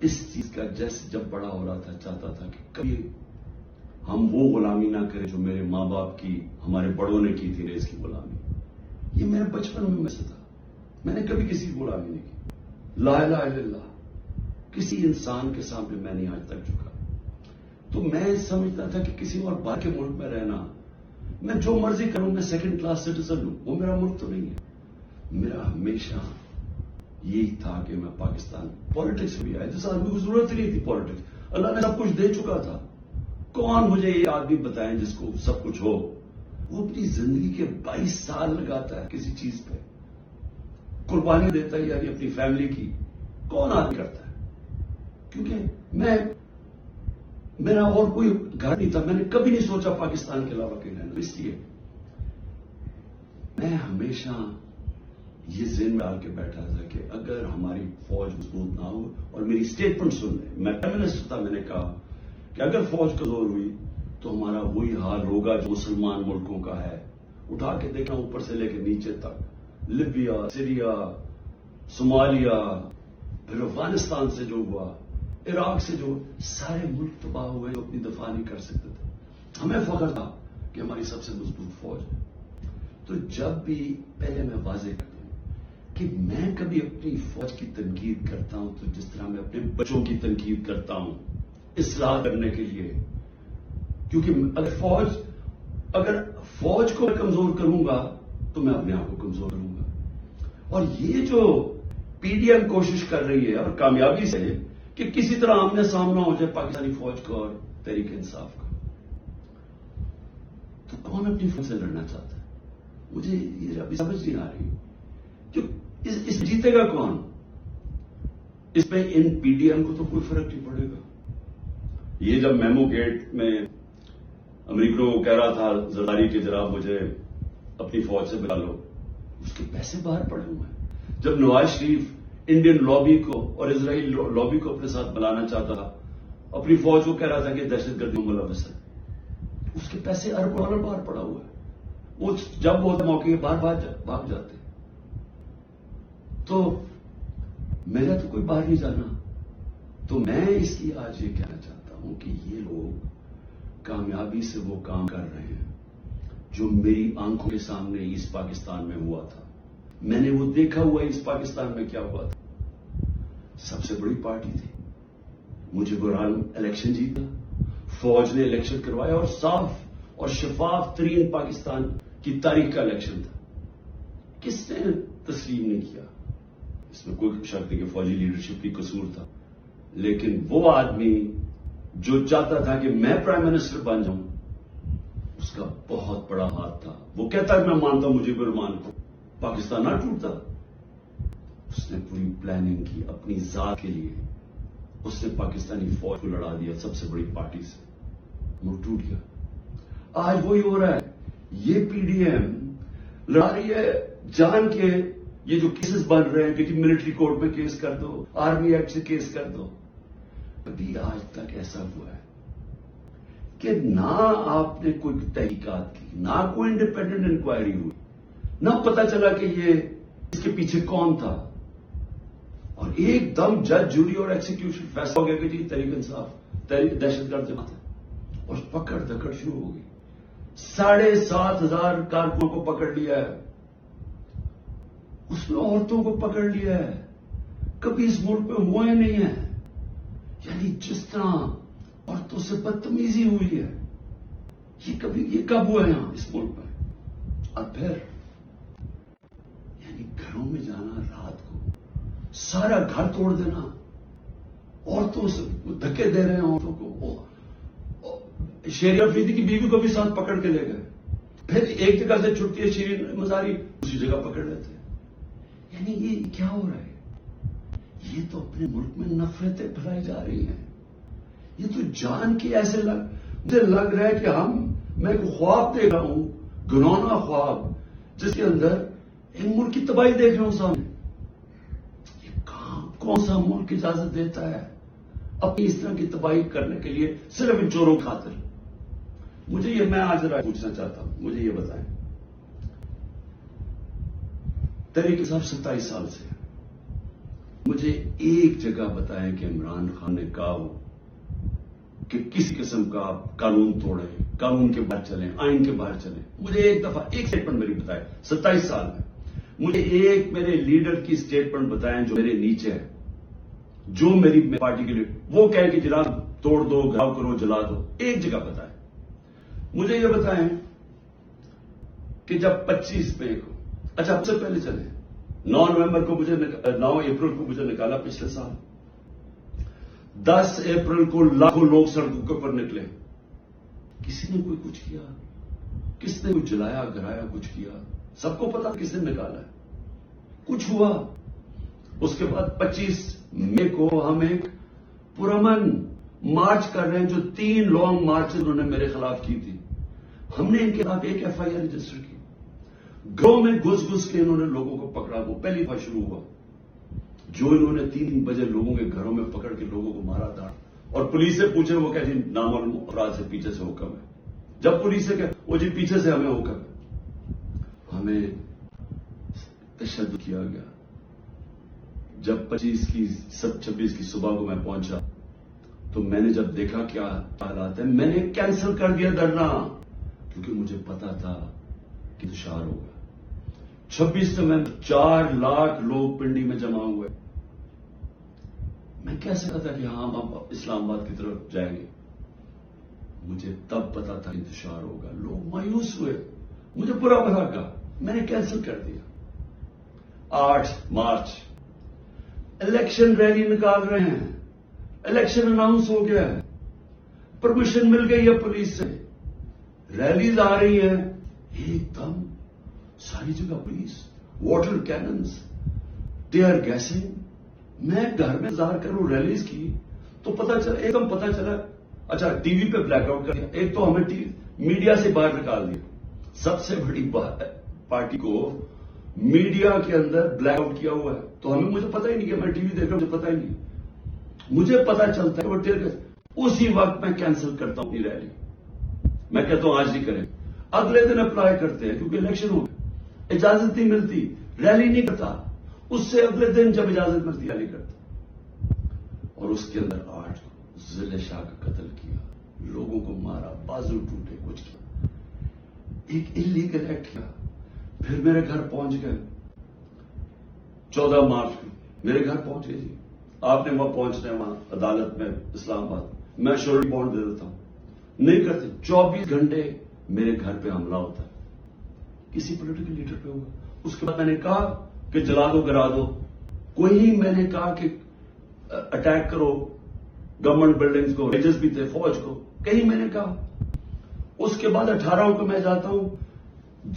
اس چیز کا جیسے جب بڑا ہو رہا تھا چاہتا تھا کہ کبھی ہم وہ غلامی نہ کریں جو میرے ماں باپ کی ہمارے بڑوں نے کی تھی ریس کی غلامی. یہ میرے بچپن میں سے تھا. میں نے کبھی کسی کی غلامی نہیں کی. لا الہ الا اللہ. کسی انسان کے سامنے میں نہیں آج تک جھکا. تو میں سمجھتا تھا کہ کسی اور باہر کے ملک میں رہنا, میں جو مرضی کروں, میں سیکنڈ کلاس سٹیزن ہوں, وہ میرا ملک تو نہیں ہے. میرا ہمیشہ یہی تھا کہ میں پاکستان پالیٹکس میں بھی آیا. جس آدمی کو ضرورت ہی نہیں تھی پالیٹکس, اللہ نے سب کچھ دے چکا تھا. کون مجھے یہ آدمی بتائیں جس کو سب کچھ ہو, وہ اپنی زندگی کے 22 سال لگاتا ہے کسی چیز پہ, قربانی دیتا ہے یعنی اپنی فیملی کی. کون آدمی کرتا ہے؟ کیونکہ میرا اور کوئی گھر نہیں تھا. میں نے کبھی نہیں سوچا پاکستان کے علاوہ کہیں رہنا. اس لیے میں ہمیشہ یہ ذہن میں ڈال کے بیٹھا تھا کہ اگر ہماری فوج مضبوط نہ ہو, اور میری اسٹیٹمنٹ سن لیں, میں پرائم منسٹر تھا, میں نے کہا کہ اگر فوج کمزور ہوئی تو ہمارا وہی حال ہوگا جو مسلمان ملکوں کا ہے. اٹھا کے دیکھنا اوپر سے لے کے نیچے تک, لیبیا, سیریا, صومالیہ, پھر افغانستان سے جو ہوا, عراق سے جو, سارے ملک تباہ ہوئے جو اپنی دفاع نہیں کر سکتے تھے. ہمیں فخر تھا کہ ہماری سب سے مضبوط فوج ہے. تو جب بھی پہلے میں واضح کرتا ہوں کہ میں کبھی اپنی فوج کی تنقید کرتا ہوں تو جس طرح میں اپنے بچوں کی تنقید کرتا ہوں اصلاح کرنے کے لیے. کیونکہ اگر فوج کو میں کمزور کروں گا تو میں اپنے آپ کو کمزور کروں گا. اور یہ جو پی ڈی ایم کوشش کر رہی ہے, اور کامیابی سے, کہ کسی طرح آمنے سامنا ہو جائے پاکستانی فوج کو اور تحریک انصاف کا, تو کون اپنی فوج سے لڑنا چاہتا ہے؟ مجھے یہ ابھی سمجھ نہیں آ رہی کہ اس جیتے گا کون؟ اس پہ ان پی ڈی ایم کو تو کوئی فرق نہیں پڑے گا. یہ جب میمو گیٹ میں امریکوں کو کہہ رہا تھا زرداری کہ جناب مجھے اپنی فوج سے بلا لو, اس کے پیسے باہر پڑے ہوئے ہیں. جب نواز شریف انڈین لابی کو اور اسرائیل لابی کو اپنے ساتھ بلانا چاہتا تھا, اپنی فوج کو کہہ رہا تھا کہ دہشت گردی میں ملوث ہے, اس کے پیسے ارب ڈالر باہر پڑا ہوا ہے. وہ جب وہ موقع باہر بھاگ جاتے. تو میرا تو کوئی باہر نہیں جانا. تو میں اس لیے آج یہ کہنا چاہتا ہوں کہ یہ لوگ کامیابی سے وہ کام کر رہے ہیں جو میری آنکھوں کے سامنے ایسٹ پاکستان میں ہوا تھا. میں نے وہ دیکھا ہوا ایسٹ پاکستان میں کیا ہوا تھا. سب سے بڑی پارٹی تھی, مجھے برحال الیکشن جیتا, فوج نے الیکشن کروایا, اور صاف اور شفاف ترین پاکستان کی تاریخ کا الیکشن تھا. کس نے تسلیم نہیں کیا؟ اس میں کوئی شک نہیں کہ فوجی لیڈرشپ کی قصور تھا, لیکن وہ آدمی جو چاہتا تھا کہ میں پرائم منسٹر بن جاؤں, اس کا بہت بڑا ہاتھ تھا. وہ کہتا ہے میں مانتا ہوں مجھب الرحمان کو, پاکستان نہ ٹوٹتا. اس نے پوری پلاننگ کی اپنی ذات کے لیے. اس نے پاکستانی فوج کو لڑا دیا سب سے بڑی پارٹی سے, وہ ٹوٹ گیا. آج وہی ہو رہا ہے. یہ پی ڈی ایم لڑا رہی ہے جان کے. یہ جو کیسز بن رہے ہیں کہ ملٹری کورٹ میں کیس کر دو, آرمی ایکٹ سے کیس کر دو, ابھی آج تک ایسا ہوا ہے کہ نہ آپ نے کوئی تحقیقات کی, نہ کوئی انڈیپینڈنٹ انکوائری ہوئی, نہ پتا چلا کہ یہ اس کے پیچھے کون تھا. اور ایک دم جج, جوری اور ایکسیکیوشن فیصلہ ہو گیا کہ جی تحریک انصاف دہشت گرد جماعت ہے, اور پکڑ دکڑ شروع ہو گئی. 7,500 کارکنوں کو پکڑ لیا ہے. اس میں عورتوں کو پکڑ لیا ہے. کبھی اس ملک میں ہوئے نہیں ہیں. یعنی جس طرح عورتوں سے بدتمیزی ہوئی ہے, یہ کب ہوا ہے یہاں اس ملک میں؟ اور پھر یعنی گھروں میں جانا رات کو, سارا گھر توڑ دینا, عورتوں سے دھکے دے رہے ہیں عورتوں کو. شیرین افریدی کی بیوی کو بھی ساتھ پکڑ کے لے گئے. پھر ایک جگہ سے چھٹتی ہے شیرین مزاری, دوسری جگہ پکڑ لیتے ہیں. یعنی یہ کیا ہو رہا ہے؟ یہ تو اپنے ملک میں نفرتیں پھیلائی جا رہی ہیں. یہ تو جان کی ایسے مجھے لگ رہا ہے کہ میں ایک خواب دیکھ رہا ہوں, گھنونا خواب, جس کے اندر ایک ملک کی تباہی دیکھ رہا ہوں سامنے. یہ کون سا ملک اجازت دیتا ہے اپنی اس طرح کی تباہی کرنے کے لیے صرف ان چوروں خاطر؟ میں آج ذرا پوچھنا چاہتا ہوں, مجھے یہ بتائیں, تحریک انصاف 27 سال سے, مجھے ایک جگہ بتائیں کہ عمران خان نے کہا ہو کہ کسی قسم کا آپ قانون توڑیں، قانون کے باہر چلیں، آئین کے باہر چلیں. مجھے ایک دفعہ ایک اسٹیٹمنٹ میری بتائے 27 سال میں مجھے ایک میرے لیڈر کی اسٹیٹمنٹ بتائیں جو میرے نیچے ہے، جو میری پارٹی کے لیے وہ کہے کہ جناب توڑ دو، گھاؤ کرو، جلا دو. ایک جگہ بتائیں. مجھے یہ بتائیں کہ جب 25 مئی کو، اچھا اب سے پہلے چلیں، 9 نومبر کو مجھے 9 اپریل کو مجھے نکالا پچھلے سال. 10 اپریل کو لاکھوں لوگ سڑکوں کے اوپر نکلے. کسی نے کوئی کچھ کیا؟ کس نے کچھ جلایا گرایا کچھ کیا؟ سب کو پتا کس نے نکالا ہے. کچھ ہوا. اس کے بعد 25 مئی کو ہم ایک پرامن مارچ کر رہے ہیں، جو 3 لانگ مارچ انہوں نے میرے خلاف کی تھی. ہم نے ان کے خلاف ایک FIR رجسٹر کی. گھروں میں گھس کے انہوں نے لوگوں کو پکڑا. وہ پہلی بار شروع ہوا جو انہوں نے 3 بجے لوگوں کے گھروں میں پکڑ کے لوگوں کو مارا تھا. اور پولیس سے پوچھے وہ کہتے ہیں نامعلوم افراد سے پیچھے سے حکم ہے. جب پولیس سے کہ وہ جی پیچھے سے ہمیں حکم ہے. ہمیں تشدد کیا گیا. جب 26 کی صبح کو میں پہنچا تو میں نے جب دیکھا کیا حالات ہیں، میں نے کینسل کر دیا دھرنا، کیونکہ مجھے پتا تھا کہ انتشار ہوگا. 26 نومبر 4 لاکھ لوگ پنڈی میں جمع ہوئے. میں کیسے کہتا کہ ہاں ہم اسلام آباد کی طرف جائیں گے؟ مجھے تب پتا تھا انتشار ہوگا. لوگ مایوس ہوئے. مجھے برا بھلا کہا. میں نے کینسل کر دیا. 8 مارچ الیکشن ریلی نکال رہے ہیں. الیکشن اناؤنس ہو گیا ہے. پرمیشن مل گئی ہے پولیس سے. ریلیز آ رہی ہیں. ایک دم ساری جگہ police, water cannons, tear gassing. میں گھر میں انتظار کروں ریلیز کی تو پتا چلا، ایک دم پتا چلا. اچھا ٹی وی پہ بلیک آؤٹ کر دیا. ایک تو ہمیں میڈیا سے باہر نکال دیا. سب سے بڑی پارٹی کو میڈیا کے اندر بلیک آؤٹ کیا ہوا ہے. تو مجھے پتا ہی نہیں کہ میں ٹی وی دیکھ رہا ہوں. مجھے پتا ہی نہیں. مجھے پتا چلتا ہے وہ ٹیئر گیس. اسی وقت میں کینسل کرتا ہوں اپنی ریلی. میں کہتا ہوں آج ہی کریں. اگلے دن اپلائی کرتے ہیں کیونکہ الیکشن ہو گیا. اجازت نہیں ملتی، ریلی نہیں کرتا. اس سے اگلے دن جب اجازت ملتی ریلی کرتا. اور اس کے اندر 8 ضلع شاہ کا قتل کیا، لوگوں کو مارا، بازو ٹوٹے، کچھ کیا. ایک انلیگل ایکٹ کیا. پھر میرے گھر پہنچ گئے 14 مارچ کو. میرے گھر پہنچے جی. آپ نے وہاں پہنچنا ہے، وہاں عدالت میں اسلام آباد. میں شورٹی بانڈ دے دیتا ہوں. نہیں کرتے. 24 گھنٹے میرے گھر پہ حملہ ہوتا ہے. کسی پولیٹیکل لیڈر پہ ہوگا. اس کے بعد میں نے کہا کہ جلا دو، گرا دو. کوئی میں نے کہا کہ اٹیک کرو گورنمنٹ بلڈنگز کو، ریجز بھی تھے، فوج کو. کہیں میں نے کہا. اس کے بعد 18 کو میں جاتا ہوں.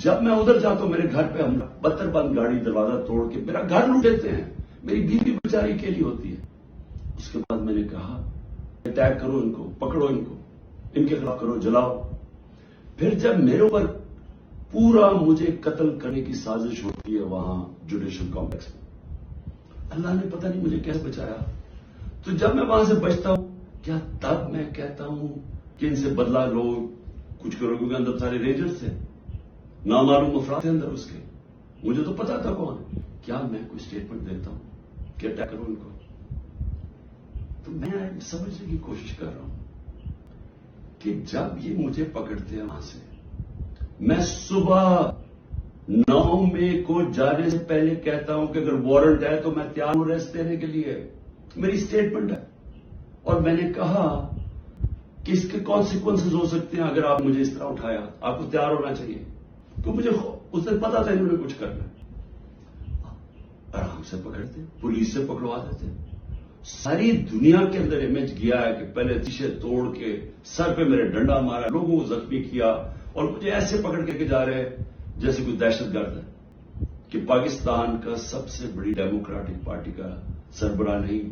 جب میں ادھر جاتا ہوں میرے گھر پہ حملہ. 72 بند گاڑی دروازہ توڑ کے میرا گھر لوٹ لیتے ہیں. میری بیوی بیچاری اکیلی ہوتی ہے. اس کے بعد میں نے کہا اٹیک کرو ان کو، پکڑو ان کو، ان کے خلاف کرو، جلاؤ. پھر جب میرے اوپر پورا مجھے قتل کرنے کی سازش ہوتی ہے وہاں جوڈیشل کمپلیکس میں، اللہ نے پتہ نہیں مجھے کیسے بچایا. تو جب میں وہاں سے بچتا ہوں، کیا تب میں کہتا ہوں کہ ان سے بدلہ لو، کچھ کرو؟ کیونکہ اندر سارے رینجرز تھے، نامعلوم افراد تھے اندر. اس کے مجھے تو پتا تھا کون. کیا میں کوئی اسٹیٹمنٹ دیتا ہوں کہ اٹیک کرو ان کو؟ تو میں سمجھنے کی کوشش کر رہا ہوں کہ جب یہ مجھے پکڑتے ہیں وہاں سے، میں صبح 9 مئی کو جانے سے پہلے کہتا ہوں کہ اگر وارنٹ ہے تو میں تیار ہوں ریسٹ دینے کے لیے. میری اسٹیٹمنٹ ہے. اور میں نے کہا کہ اس کے کانسیکوینسز ہو سکتے ہیں اگر آپ مجھے اس طرح اٹھایا. آپ کو تیار ہونا چاہیے. تو مجھے اس دن پتا تھا انہوں نے کچھ کرنا. آرام سے پکڑتے، پولیس سے پکڑوا دیتے. ساری دنیا کے اندر امیج گیا ہے کہ پہلے شیشے توڑ کے سر پہ میرے ڈنڈا مارا، لوگوں کو زخمی کیا، اور مجھے ایسے پکڑ کے جا رہے ہیں جیسے کوئی دہشت گرد ہے. کہ پاکستان کا سب سے بڑی ڈیموکریٹک پارٹی کا سربراہ نہیں.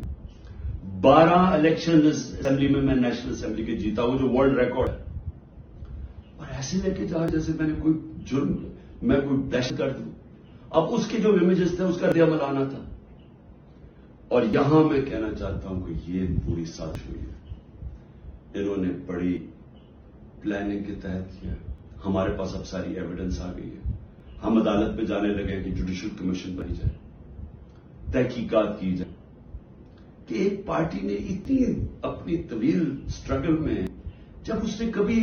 12 الیکشن اسمبلی میں نیشنل اسمبلی کے جیتا ہوں، جو ورلڈ ریکارڈ ہے. اور ایسے لے کے جا جیسے میں نے کوئی جرم، میں کوئی دہشت گرد ہوں. اب اس کے جو امیجز تھے اس کا رد عمل آنا تھا. اور یہاں میں کہنا چاہتا ہوں کہ یہ پوری سازش ہوئی ہے. انہوں نے بڑی پلاننگ کے تحت کیا. ہمارے پاس اب ساری ایویڈنس آ گئی ہے. ہم عدالت میں جانے لگے کہ جوڈیشل کمیشن بنی جائے، تحقیقات کی جائے. ایک پارٹی نے اتنی اپنی طویل سٹرگل میں جب اس نے کبھی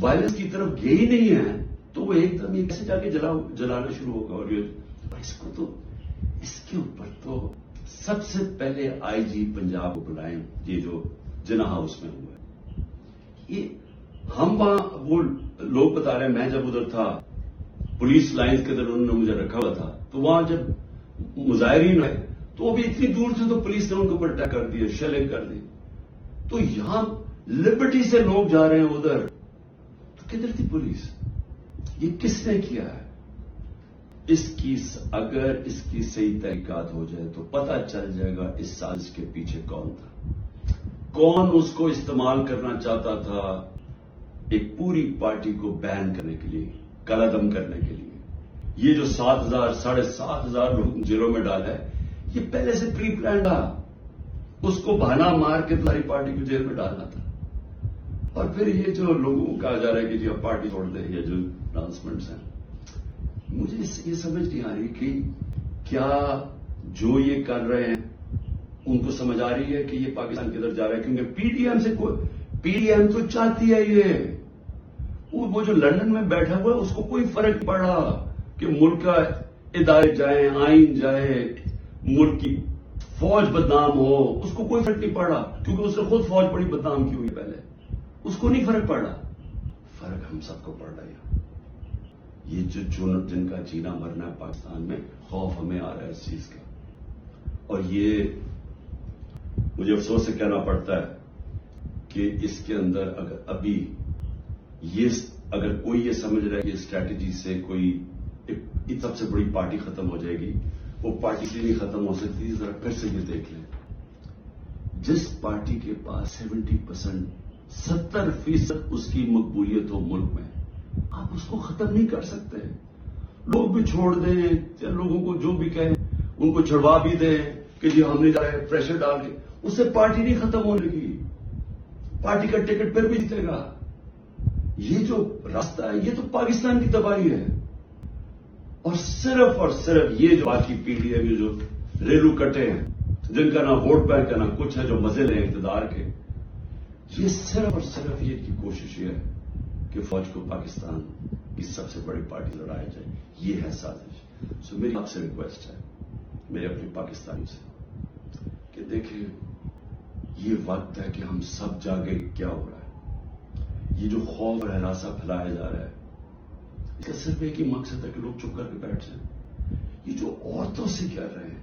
وائلنس کی طرف گئی ہی نہیں ہے تو وہ ایک دم یہ کیسے جا کے جلانا شروع ہوگا. اور اس کو تو اس کے اوپر تو سب سے پہلے آئی جی پنجاب کو بلائیں. یہ جو جناح ہاؤس میں ہوا ہے, یہ ہم وہاں وہ لوگ بتا رہے ہیں, میں جب ادھر تھا پولیس لائن کے اندر انہوں نے مجھے رکھا ہوا تھا, تو وہاں جب مظاہرین آئے تو وہ بھی اتنی دور سے تو پولیس نے ان کے اوپر اٹیک کر دیا, شیلنگ کر دی. تو یہاں لبرٹی سے لوگ جا رہے ہیں ادھر, تو کدھر تھی پولیس؟ یہ کس نے کیا ہے؟ اگر اس کی صحیح تحقیقات ہو جائے تو پتہ چل جائے گا اس سازش کے پیچھے کون تھا, کون اس کو استعمال کرنا چاہتا تھا ایک پوری پارٹی کو بین کرنے کے لیے, قلعدم کرنے کے لیے. یہ جو 7,000 7,500 لوگ جیلوں میں ڈالا ہے, یہ پہلے سے پری پلان تھا. اس کو بہانا مار کے تمہاری پارٹی کو جیل میں ڈالنا تھا. اور پھر یہ جو لوگوں کو کہا جا رہا ہے کہ جی اب پارٹی چھوڑ دیں, یہ جو اناؤنسمنٹس ہیں, مجھے یہ سمجھ نہیں آ رہی کہ کیا جو یہ کر رہے ہیں ان کو سمجھ آ رہی ہے کہ یہ پاکستان کدھر جا رہا ہے. کیونکہ پی ڈی ایم تو چاہتی ہے یہ, وہ جو لندن میں بیٹھا ہوا ہے اس کو کوئی فرق نہیں پڑ رہا کہ ملک کا ادارے جائیں, آئین جائے, ملک کی فوج بدنام ہو, اس کو کوئی فرق نہیں پڑ رہا. کیونکہ اس نے خود فوج بڑی بدنام کی ہوئی پہلے, اس کو نہیں فرق پڑ رہا. فرق ہم سب کو پڑ رہا ہے. یہ جن کا جینا مرنا ہے پاکستان میں, خوف ہمیں آ رہا ہے اس چیز کا. اور یہ مجھے افسوس سے کہنا پڑتا ہے کہ اس کے اندر اگر کوئی یہ سمجھ رہا ہے کہ اسٹریٹجی سے کوئی ایک سب سے بڑی پارٹی ختم ہو جائے گی, وہ پارٹی سے نہیں ختم ہو سکتی. ذرا پھر سے یہ دیکھ لیں, جس پارٹی کے پاس 70% اس کی مقبولیت ہو ملک میں, آپ اس کو ختم نہیں کر سکتے. لوگ بھی چھوڑ دیں یا لوگوں کو جو بھی کہیں ان کو چھڑوا بھی دیں کہ جی ہم نہیں جا رہے, پریشر ڈال کے, اس سے پارٹی نہیں ختم ہونے کی. پارٹی کا ٹکٹ پھر بھی جیتے گا. یہ جو راستہ ہے یہ تو پاکستان کی تباہی ہے. اور صرف یہ جو باقی پی ڈی ایم جو ریلو کٹے ہیں, جن کا نہ ووٹ بینک ہے نہ کچھ ہے, جو مزے لیں اقتدار کے, یہ صرف یہ کی کوشش یہ ہے کہ فوج کو پاکستان کی سب سے بڑی پارٹی لڑایا جائے. یہ ہے سازش. سو میری آپ سے ریکویسٹ ہے, میرے اپنے پاکستانی سے, کہ دیکھیں یہ وقت ہے کہ ہم سب جاگے کیا ہو رہا ہے. یہ جو خوف اور ہراساں پھیلایا جا رہا ہے, اس کا صرف ایک ہی مقصد ہے کہ لوگ چپ کر کے بیٹھ جائیں. یہ جو عورتوں سے کر رہے ہیں,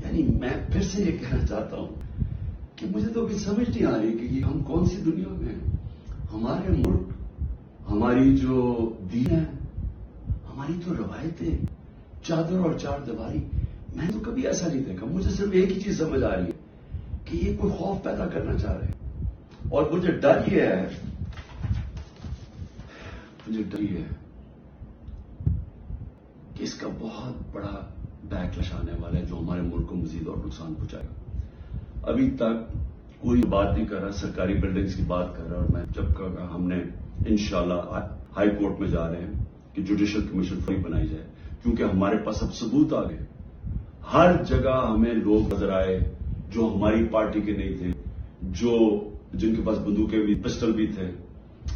یعنی میں پھر سے یہ کہنا چاہتا ہوں کہ مجھے تو کچھ سمجھ نہیں آ رہی کہ یہ ہم کون سی دنیا میں ہیں. ہمارے ملک, ہماری جو دین ہے, ہماری تو روایتیں, چادر اور چار دیواری, میں تو کبھی ایسا نہیں دیکھا. مجھے صرف ایک ہی چیز سمجھ آ رہی ہے کہ یہ کوئی خوف پیدا کرنا چاہ رہے ہیں. اور مجھے ڈر یہ ہے کہ اس کا بہت بڑا بیکلش آنے والا ہے جو ہمارے ملک کو مزید اور نقصان پہنچائے گا. ابھی تک کوئی بات نہیں کر رہا, سرکاری بلڈنگز کی بات کر رہا, اور میں جب کہا ہم نے انشاءاللہ ہائی کورٹ میں جا رہے ہیں کہ جوڈیشل کمیشن فوری بنائی جائے, کیونکہ ہمارے پاس اب ثبوت آ گئے. ہر جگہ ہمیں لوگ نظر آئے جو ہماری پارٹی کے نہیں تھے, جن کے پاس بندوقیں بھی, پسٹل بھی تھے,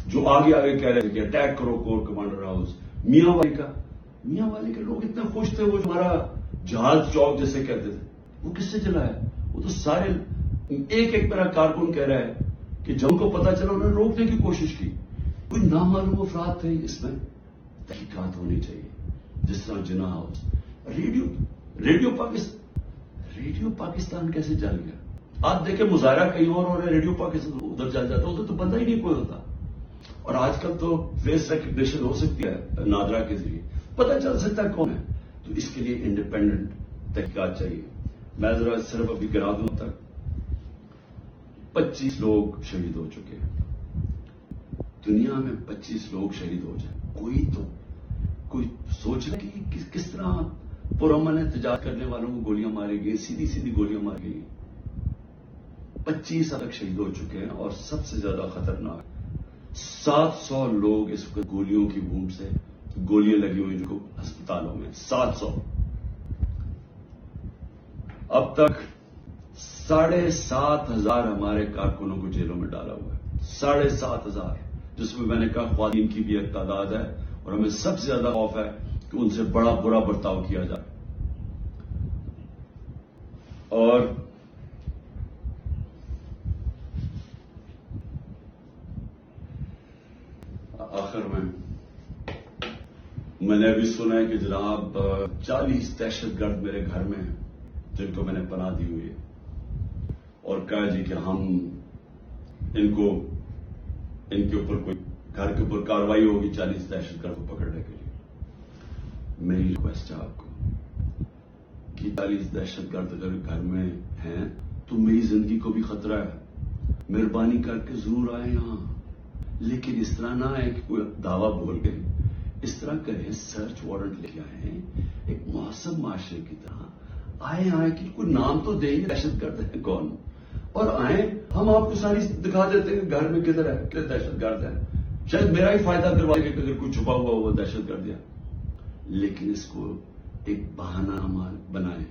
جو آگے کہہ رہے تھے کہ اٹیک کرو کور کمانڈر ہاؤس. میاں والی کے لوگ اتنے خوش تھے, وہ جو ہمارا جہاز چوک جیسے کہتے تھے, وہ کس سے چلا ہے؟ وہ تو سارے ایک میرا کارکن کہہ رہا ہے کہ جب کو پتا چلا انہوں نے روکنے کی کوشش کی. کوئی نامعلوم افراد تھے. اس میں تحقیقات ہونی چاہیے, جس طرح جناح ہاؤس. ریڈیو پاکستان کیسے جل گیا؟ آپ دیکھیں مظاہرہ کہیں اور ہو رہا ہے, ریڈیو پاکستان ادھر جل جاتا, ادھر تو بندہ ہی نہیں کوئی ہوتا. اور آج کل تو فیس ریکگنیشن ہو سکتی ہے نادرا کے ذریعے, پتہ چل سکتا ہے کون ہے. تو اس کے لیے انڈیپینڈنٹ تحقیقات چاہیے. میں ذرا صرف ابھی گرا دوں, تک 25 لوگ شہید ہو چکے ہیں. دنیا میں 25 لوگ شہید ہو جائیں, کوئی سوچ رہا کہ کس طرح پرامن احتجاج کرنے والوں کو گولیاں ماری گئی, سیدھی گولیاں ماری گئی. 25 تک شہید ہو چکے ہیں. اور سب سے زیادہ خطرناک 700 لوگ اس وقت گولیوں کی بوم سے گولیاں لگی ہوئی جو ہسپتالوں میں. 700. اب تک 7,500 ہمارے کارکنوں کو جیلوں میں ڈالا ہوا ہے. 7,500، جس میں نے کہا خواتین کی بھی ایک تعداد ہے، اور ہمیں سب سے زیادہ خوف ہے کہ ان سے بڑا برا برتاؤ کیا جائے. اور آخر میں نے ابھی سنا ہے کہ جناب 40 دہشت گرد میرے گھر میں ہیں جن کو میں نے پناہ دی ہوئی ہے، اور کہا جی کہ ہم ان کے اوپر کوئی گھر کے اوپر کارروائی ہوگی 40 دہشت گرد کو پکڑنے کے لیے. میری ریکویسٹ ہے آپ کو کہ 40 دہشت گرد اگر گھر میں ہیں تو میری زندگی کو بھی خطرہ ہے. مہربانی کر کے ضرور آئیں یہاں، لیکن اس طرح نہ آئے کہ کوئی دعویٰ بول گئے. اس طرح کریں، سرچ وارنٹ لے کے آئیں ایک مہذب معاشرے کی طرح. آئیں کہ کوئی نام تو دیں گے دہشت گرد ہے کون، اور آئیں ہم آپ کو ساری دکھا دیتے ہیں گھر میں کدھر ہے، کتنے دہشت گرد ہیں. شاید میرا ہی فائدہ کروا کہ اگر کوئی چھپا ہوا وہ دہشت گرد ہے. لیکن اس کو ایک بہانہ ہم بنائیں.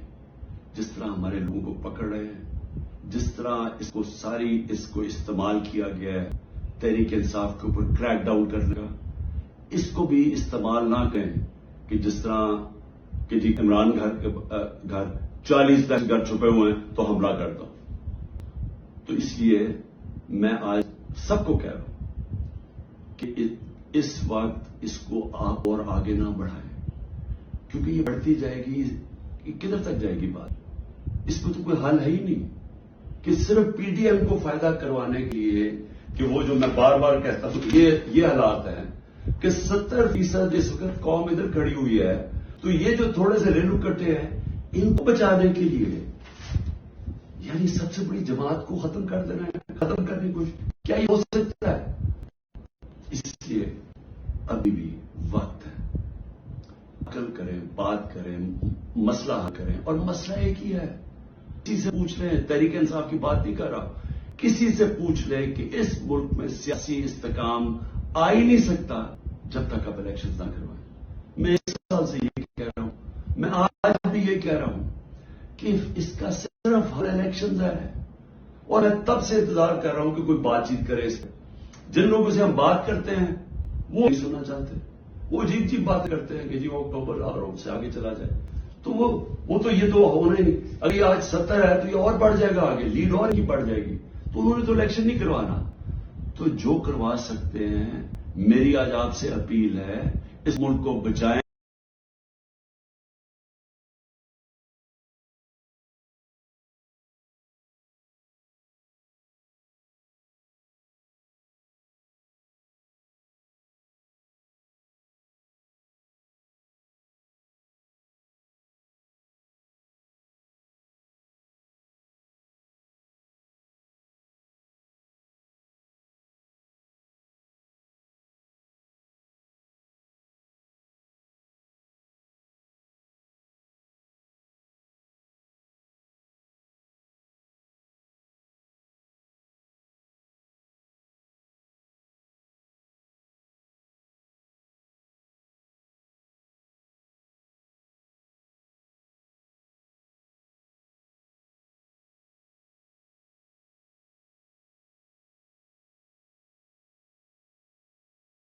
جس طرح ہمارے لوگوں کو پکڑ رہے ہیں، جس طرح اس کو استعمال کیا گیا ہے تحریک انصاف کے اوپر کریک ڈاؤن کرنے کا، اس کو بھی استعمال نہ کریں کہ جس طرح کہ جی عمران گھر 40 دہشت گرد چھپے ہوئے ہیں تو حملہ کرتا ہوں. تو اس لیے میں آج سب کو کہہ رہا ہوں کہ اس وقت اس کو آپ اور آگے نہ بڑھائیں، کیونکہ یہ بڑھتی جائے گی، کدھر تک جائے گی بات. اس میں تو کوئی حل ہے ہی نہیں کہ صرف پی ڈی ایم کو فائدہ کروانے کے لیے کہ وہ جو میں بار بار کہتا ہوں یہ حالات ہیں کہ 70% اس وقت قوم ادھر کھڑی ہوئی ہے، تو یہ جو تھوڑے سے ریلو کٹے ہیں ان کو بچانے کے لیے یعنی سب سے بڑی جماعت کو ختم کر دینا ہے، ختم کرنے کی کوشش. کیا یہ ہو سکتا ہے؟ اس لیے ابھی بھی وقت ہے، عقل کریں، بات کریں، مسئلہ حل کریں. اور مسئلہ ایک ہی ہے. کسی سے پوچھ لیں، تحریک انصاف کی بات نہیں کر رہا، کسی سے پوچھ لیں کہ اس ملک میں سیاسی استحکام آ ہی نہیں سکتا جب تک آپ الیکشن نہ کروائیں. میں اس سال سے یہ کہہ رہا ہوں، میں آج بھی یہ کہہ رہا ہوں کہ اس کا صرف حل الیکشن ہے. اور میں تب سے انتظار کر رہا ہوں کہ کوئی بات چیت کرے اس پہ. جن لوگوں سے ہم بات کرتے ہیں وہ نہیں سننا چاہتے، وہ عجیب عجیب بات کرتے ہیں کہ جی وہ اکتوبر اور سے آگے چلا جائے. تو وہ تو یہ تو ہونا ہی نہیں. اگر یہ آج 70 ہے تو یہ اور بڑھ جائے گا، آگے لیڈ اور ہی بڑھ جائے گی. تو انہوں نے تو الیکشن نہیں کروانا. تو جو کروا سکتے ہیں، میری آج آپ سے اپیل ہے اس ملک کو بچائیں.